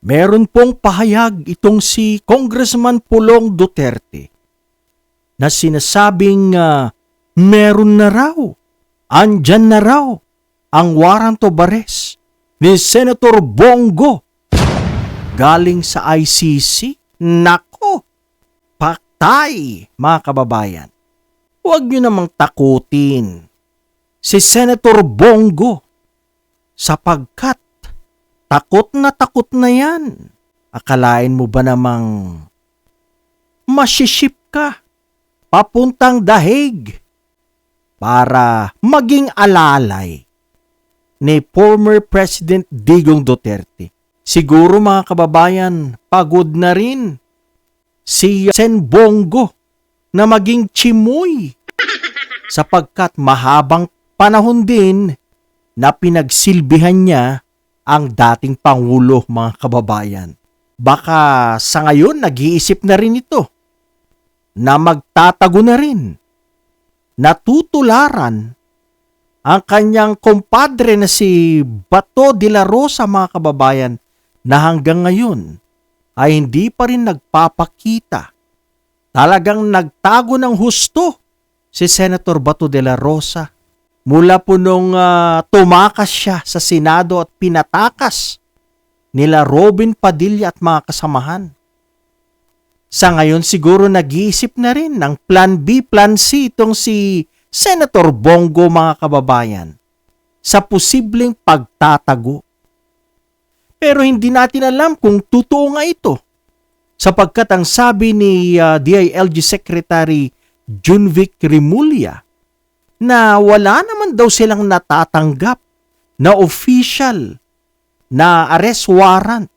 Meron pong pahayag itong si Congressman Pulong Duterte na sinasabing meron na raw, andyan na raw ang warrant of arrest ni Senator Bongo galing sa ICC. Nako, paktay mga kababayan. Huwag nyo namang takutin si Senator Bongo sapagkat takot na yan. Akalain mo ba namang masiship ka papuntang Dahig para maging alalay ni former President Digong Duterte? Siguro mga kababayan, pagod na rin si Sen Bongo na maging chimoy sapagkat mahabang panahon din na pinagsilbihan niya ang dating Pangulo mga kababayan. Baka sa ngayon nag-iisip na rin ito na magtatago na rin, natutularan ang kanyang kumpadre na si Bato de la Rosa mga kababayan na hanggang ngayon ay hindi pa rin nagpapakita. Talagang nagtago ng husto si Senator Bato de la Rosa mula po nung tumakas siya sa Senado at pinatakas nila Robin Padilla at mga kasamahan. Sa ngayon siguro nag-iisip na rin ng Plan B, Plan C itong si Senator Bongo mga kababayan sa posibleng pagtatago. Pero hindi natin alam kung totoo nga ito sapagkat ang sabi ni DILG Secretary Junvic Rimulya na wala naman daw silang natatanggap na official na arrest warrant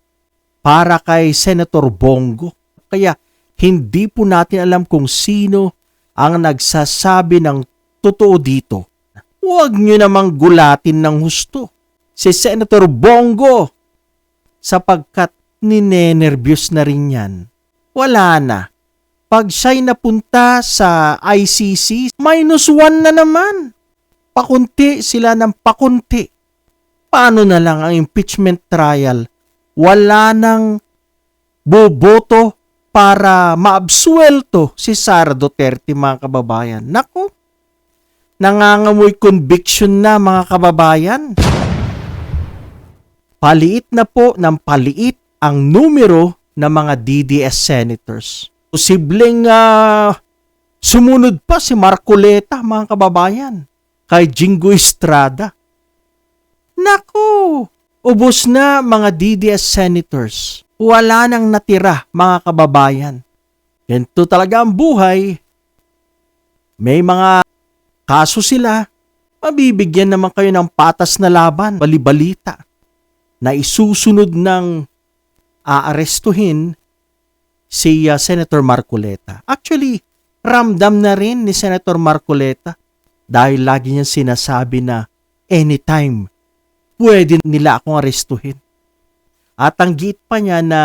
para kay Senator Bongo. Kaya hindi po natin alam kung sino ang nagsasabi ng totoo dito. Huwag nyo namang gulatin ng husto si Senator Bongo sapagkat ninenervyos na rin yan. Wala na. Pag siya'y napunta sa ICC, -1 na naman. Pakunti sila ng pakunti. Paano na lang ang impeachment trial? Wala nang boboto para maabsuelto si Sara Duterte mga kababayan. Naku, nangangamoy conviction na mga kababayan. Paliit na po ng paliit ang numero ng mga DDS senators. Posibleng sumunod pa si Marcoleta mga kababayan kay Jingo Estrada. Naku, ubos na mga DDS senators. Wala nang natira mga kababayan. Ganito talaga ang buhay. May mga kaso sila, mabibigyan naman kayo ng patas na laban, balibalita, na isusunod ng aarestuhin si Senator Marcoleta. Actually, ramdam na rin ni Senator Marcoleta dahil lagi niya sinasabi na anytime pwede nila akong arestuhin. At ang giit pa niya na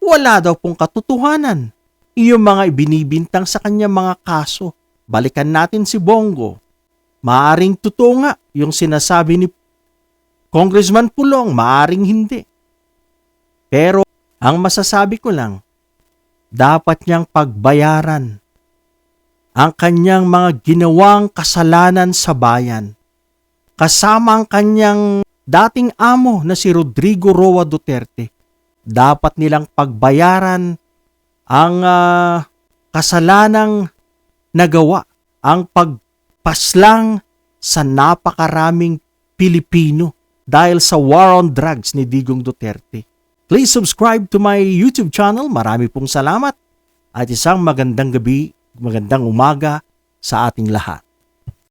wala daw pong katotohanan yung mga ibinibintang sa kanya mga kaso. Balikan natin si Bongo. Maaring totoo nga yung sinasabi ni Congressman Pulong, maaring hindi. Pero ang masasabi ko lang, dapat niyang pagbayaran ang kanyang mga ginawang kasalanan sa bayan. Kasama ang kanyang dating amo na si Rodrigo Roa Duterte. Dapat nilang pagbayaran ang kasalanang nagawa, ang pagpaslang sa napakaraming Pilipino dahil sa war on drugs ni Digong Duterte. Please subscribe to my YouTube channel. Marami pong salamat at isang magandang gabi, magandang umaga sa ating lahat.